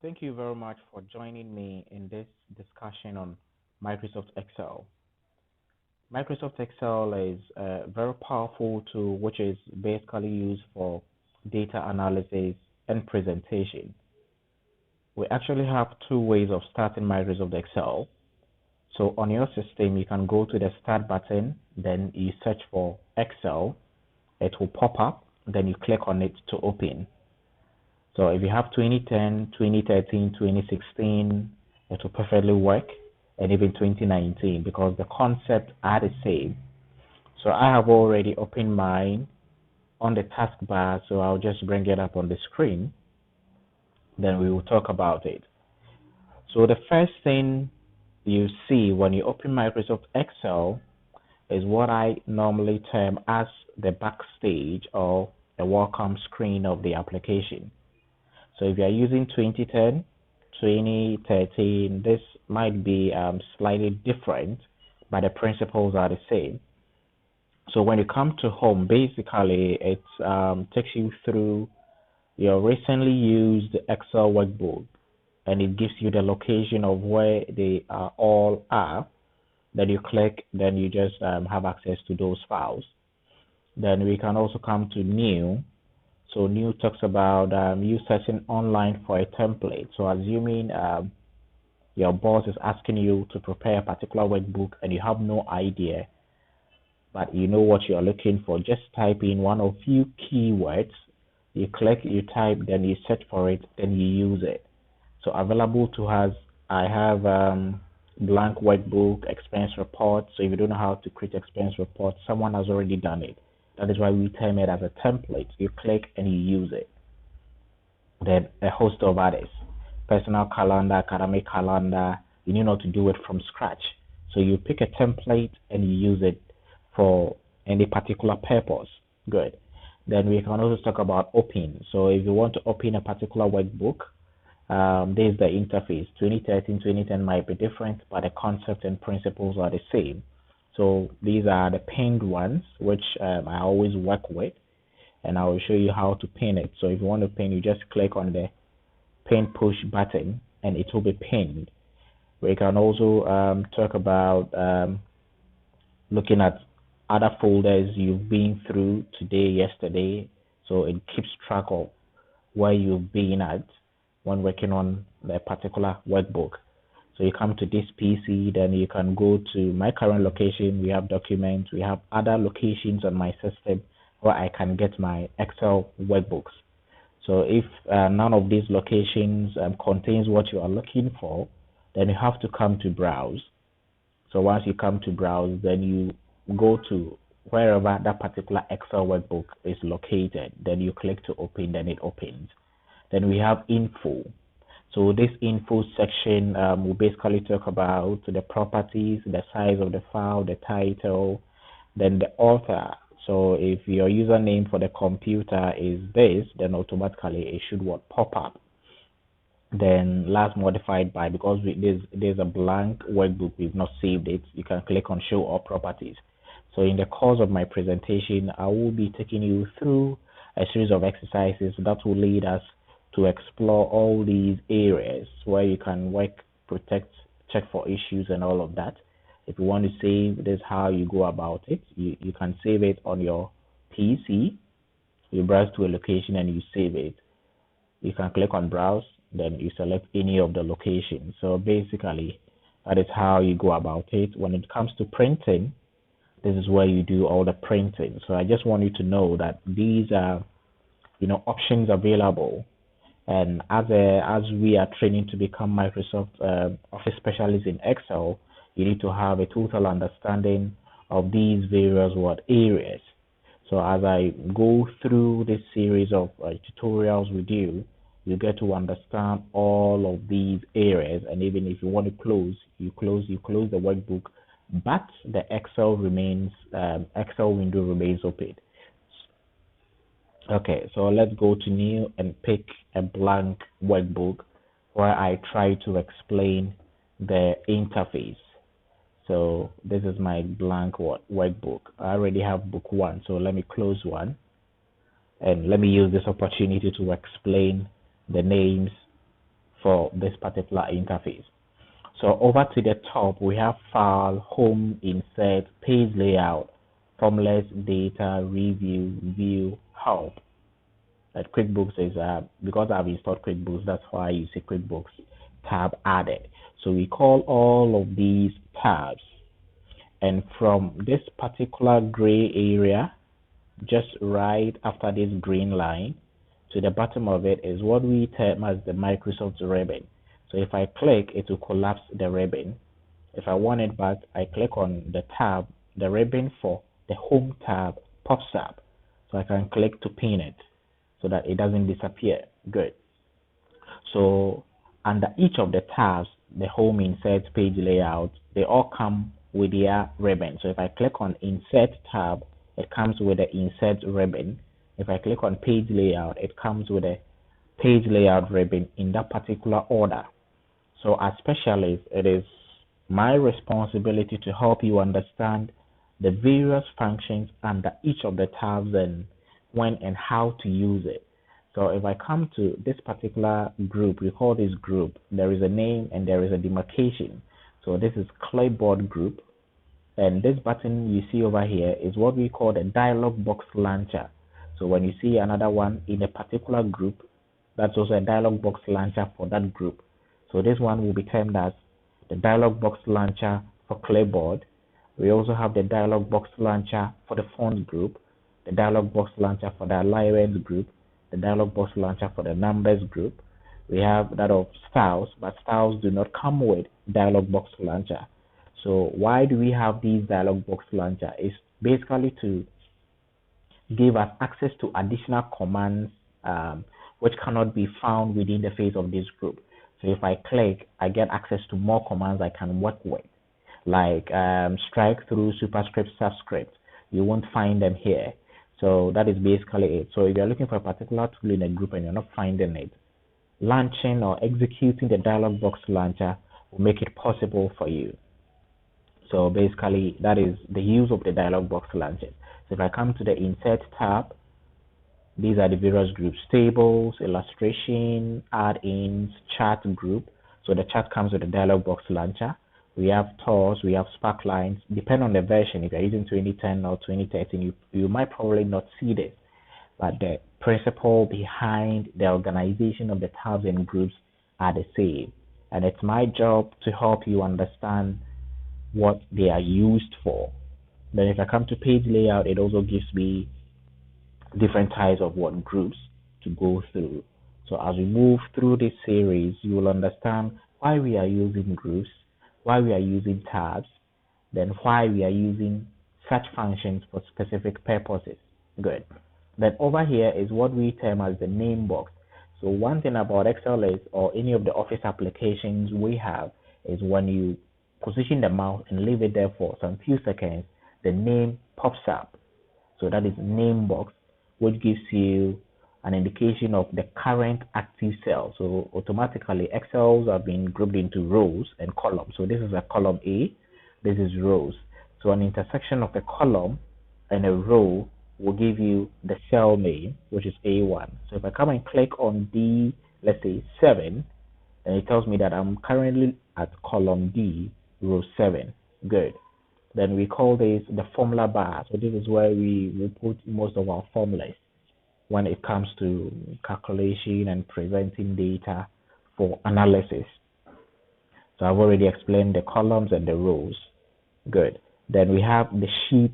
Thank you very much for joining me in this discussion on Microsoft Excel. Microsoft Excel is a very powerful tool which is basically used for data analysis and presentation. We actually have two ways of starting Microsoft Excel. So on your system, you can go to the Start button, then you search for Excel. It will pop up, then you click on it to open. So if you have 2010, 2013, 2016, it will perfectly work, and even 2019 because the concepts are the same. So I have already opened mine on the taskbar, so I'll just bring it up on the screen. Then we will talk about it. So the first thing you see when you open Microsoft Excel is what I normally term as the backstage or the welcome screen of the application. So if you are using 2010, 2013, this might be slightly different, but the principles are the same. So when you come to home, basically it takes you through your recently used Excel workbook, and it gives you the location of where they all are. Then you click, then you just have access to those files. Then we can also come to new. So new talks about you searching online for a template. So assuming your boss is asking you to prepare a particular workbook and you have no idea, but you know what you are looking for, just type in one or few keywords. You click, you type, then you search for it, then you use it. So available to us, I have blank workbook, expense report. So if you don't know how to create expense report, someone has already done it. That is why we term it as a template. You click and you use it. Then a host of others. Personal calendar, academic calendar, you need not to do it from scratch. So you pick a template and you use it for any particular purpose. Good. Then we can also talk about open. So if you want to open a particular workbook, this is the interface. 2013, 2010 might be different, but the concept and principles are the same. So these are the pinned ones, which I always work with, and I will show you how to pin it. So if you want to pin, you just click on the pin push button, and it will be pinned. We can also talk about looking at other folders you've been through today, yesterday, so it keeps track of where you've been at when working on a particular workbook. So you come to this PC, then you can go to my current location. We have documents. We have other locations on my system where I can get my Excel workbooks. So if none of these locations contains what you are looking for, then you have to come to browse. So once you come to browse, then you go to wherever that particular Excel workbook is located. Then you click to open, then it opens. Then we have info. So this info section will basically talk about the properties, the size of the file, the title, then the author. So if your username for the computer is this, then automatically it should pop up. Then last modified by, because there's a blank workbook, we've not saved it, you can click on show all properties. So in the course of my presentation, I will be taking you through a series of exercises that will lead us to explore all these areas where you can work, protect, check for issues and all of that. If you want to save, this is how you go about it. You can save it on your PC. You browse to a location and you save it. You can click on browse, then you select any of the locations. So basically, that is how you go about it. When it comes to printing, this is where you do all the printing. So I just want you to know that these are, options available. And as we are training to become Microsoft Office specialists in Excel, you need to have a total understanding of these various areas. So as I go through this series of tutorials with you, you get to understand all of these areas. And even if you want to close, you close the workbook, but the Excel window remains open. Okay, so let's go to new and pick a blank workbook where I try to explain the interface. So this is my blank workbook. I already have book one, so let me close one. And let me use this opportunity to explain the names for this particular interface. So over to the top, we have File, Home, Insert, Page Layout, Formulas, Data, Review, View, Help. That QuickBooks is, because I've installed QuickBooks, that's why you see QuickBooks tab added. So we call all of these tabs. And from this particular gray area, just right after this green line, to the bottom of it is what we term as the Microsoft ribbon. So if I click, it will collapse the ribbon. If I want it back, I click on the tab, the ribbon for the Home tab pops up. So I can click to pin it so that it doesn't disappear. Good. So under each of the tabs, the Home, Insert, Page Layout, they all come with their ribbon. So if I click on Insert tab, it comes with the Insert ribbon. If I click on Page Layout, it comes with a Page Layout ribbon in that particular order. So as specialist, it is my responsibility to help you understand the various functions under each of the tabs and when and how to use it. So if I come to this particular group, we call this group, there is a name and there is a demarcation. So this is clipboard group. And this button you see over here is what we call the dialog box launcher. So when you see another one in a particular group, that's also a dialog box launcher for that group. So this one will be termed as the dialog box launcher for clipboard. We also have the dialog box launcher for the font group, the dialog box launcher for the alignment group, the dialog box launcher for the numbers group. We have that of styles, but styles do not come with dialog box launcher. So why do we have these dialog box launcher? It's basically to give us access to additional commands which cannot be found within the face of this group. So if I click, I get access to more commands I can work with, like strike through, superscript, subscript. You won't find them here. So that is basically it. So if you're looking for a particular tool in a group and you're not finding it, launching or executing the dialog box launcher will make it possible for you. So basically, that is the use of the dialog box launcher. So if I come to the Insert tab, these are the various groups: tables, illustration, add-ins, chart group. So the chart comes with the dialog box launcher. We have tours, we have sparklines. Depending on the version, if you're using 2010 or 2013, you might probably not see this. But the principle behind the organization of the tabs and groups are the same. And it's my job to help you understand what they are used for. Then if I come to page layout, it also gives me different types of what groups to go through. So as we move through this series, you will understand why we are using groups, why we are using tabs, then why we are using such functions for specific purposes. Good. Then over here is what we term as the name box. So one thing about Excel is, or any of the Office applications we have, is when you position the mouse and leave it there for some few seconds, the name pops up. So that is name box, which gives you an indication of the current active cell. So automatically Excels have been grouped into rows and columns. So this is a column A, this is rows. So an intersection of a column and a row will give you the cell name, which is A1. So if I come and click on D, let's say 7, then it tells me that I'm currently at column D, row 7. Good. Then we call this the formula bar. So this is where we put most of our formulas when it comes to calculation and presenting data for analysis. So I've already explained the columns and the rows. Good. Then we have the sheet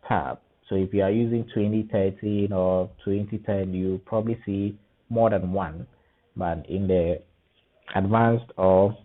tab. So if you are using 2013 or 2010, you probably see more than one. But in the advanced or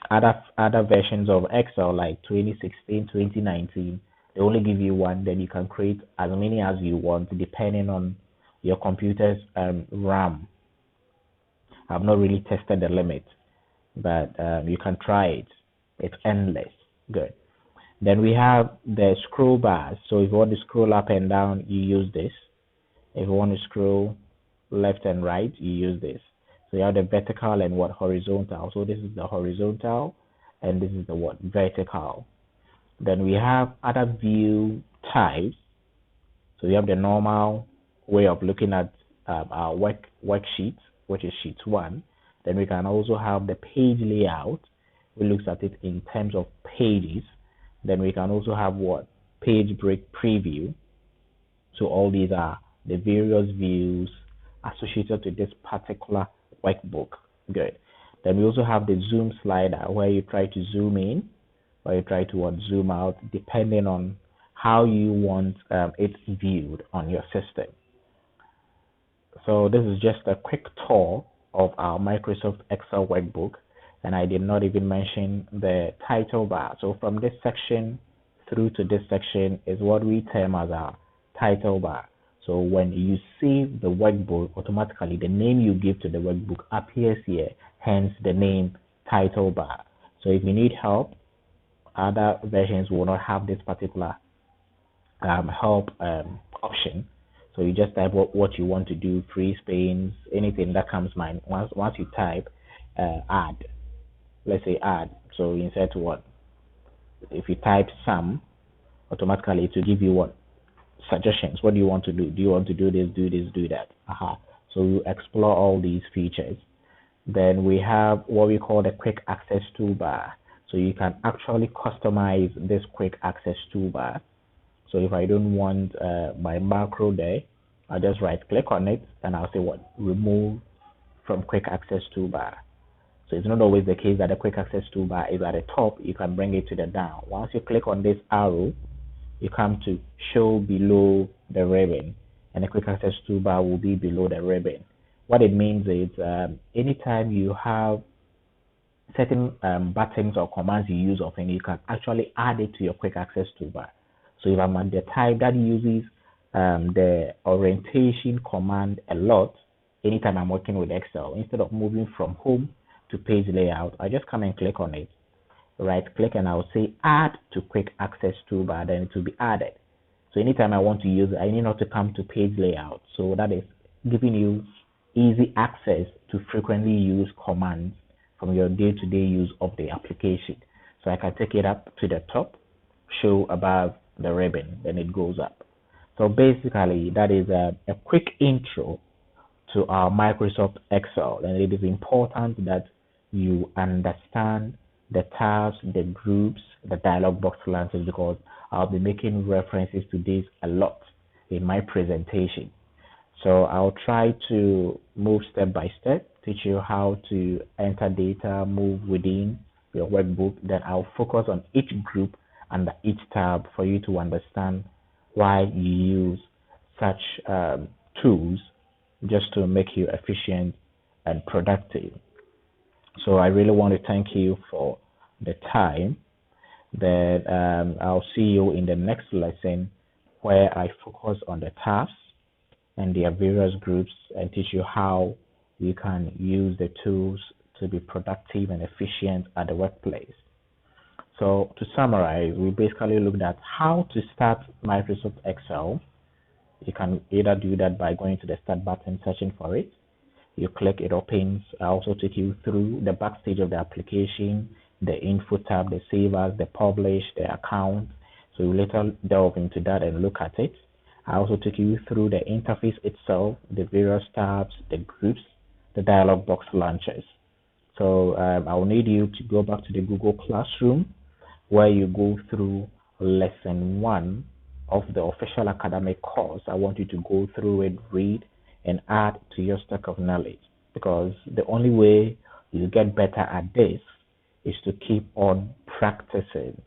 other versions of Excel like 2016, 2019, they only give you one. Then you can create as many as you want depending on your computer's RAM. I've not really tested the limit, but you can try it. It's endless. Good. Then we have the scroll bars. So if you want to scroll up and down, you use this. If you want to scroll left and right, you use this. So you have the vertical and horizontal. So this is the horizontal and this is the vertical. Then we have other view types. So you have the normal way of looking at our worksheet, which is sheet 1. Then we can also have the page layout. We looks at it in terms of pages. Then we can also have what? Page break preview. So all these are the various views associated to this particular workbook. Good. Then we also have the zoom slider where you try to zoom in or you try to zoom out depending on how you want it viewed on your system. So this is just a quick tour of our Microsoft Excel workbook, and I did not even mention the title bar. So from this section through to this section is what we term as our title bar. So when you save the workbook, automatically the name you give to the workbook appears here, hence the name title bar. So if you need help, other versions will not have this particular help option. So you just type what you want to do, free space, anything that comes mind. Once you type add, let's say add, so insert what? If you type sum, automatically it will give you what? Suggestions. What do you want to do? Do you want to do this, do that? So you explore all these features. Then we have what we call the quick access toolbar. So you can actually customize this quick access toolbar. So if I don't want my macro there, I'll just right click on it and I'll say what? Remove from quick access toolbar. So it's not always the case that the quick access toolbar is at the top. You can bring it to the down. Once you click on this arrow, you come to show below the ribbon, and the quick access toolbar will be below the ribbon. What it means is anytime you have certain buttons or commands you use often, you can actually add it to your quick access toolbar. So if I'm at the type that uses the orientation command a lot, anytime I'm working with Excel, instead of moving from home to page layout, I just come and click on it, right click, and I'll say add to quick access toolbar, then it will be added. So anytime I want to use it, I need not to come to page layout. So that is giving you easy access to frequently used commands from your day-to-day use of the application. So I can take it up to the top, show above the ribbon, then it goes up. So basically that is a quick intro to our Microsoft Excel, and it is important that you understand the tabs, the groups, the dialog box launches, because I'll be making references to this a lot in my presentation. So I'll try to move step by step, teach you how to enter data, move within your workbook. Then I'll focus on each group under each tab for you to understand why you use such tools just to make you efficient and productive. So I really want to thank you for the time. That I'll see you in the next lesson where I focus on the tasks and their various groups and teach you how you can use the tools to be productive and efficient at the workplace. So to summarize, we basically looked at how to start Microsoft Excel. You can either do that by going to the start button, searching for it. You click, it opens. I also take you through the backstage of the application, the info tab, the save as, the publish, the account. So you later delve into that and look at it. I also take you through the interface itself, the various tabs, the groups, the dialog box launchers. So I will need you to go back to the Google Classroom where you go through lesson 1 of the official academic course. I want you to go through it, read, and add to your stack of knowledge, because the only way you get better at this is to keep on practicing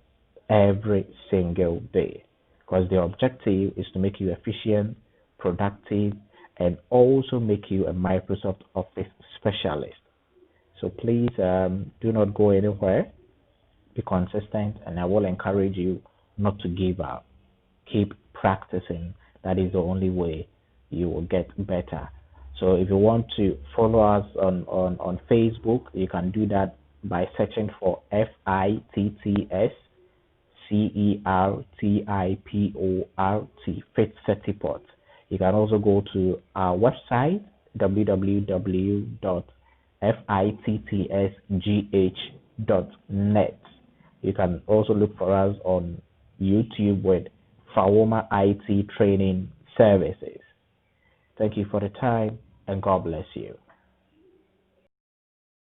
every single day, because the objective is to make you efficient, productive, and also make you a Microsoft Office specialist. So please do not go anywhere. Be consistent, and I will encourage you not to give up. Keep practicing. That is the only way you will get better. So if you want to follow us on Facebook, you can do that by searching for FITTS CERTIPORT, Fit Certiport. You can also go to our website www.fittsgh.net. You can also look for us on YouTube with Fawoma IT Training Services. Thank you for the time, and God bless you.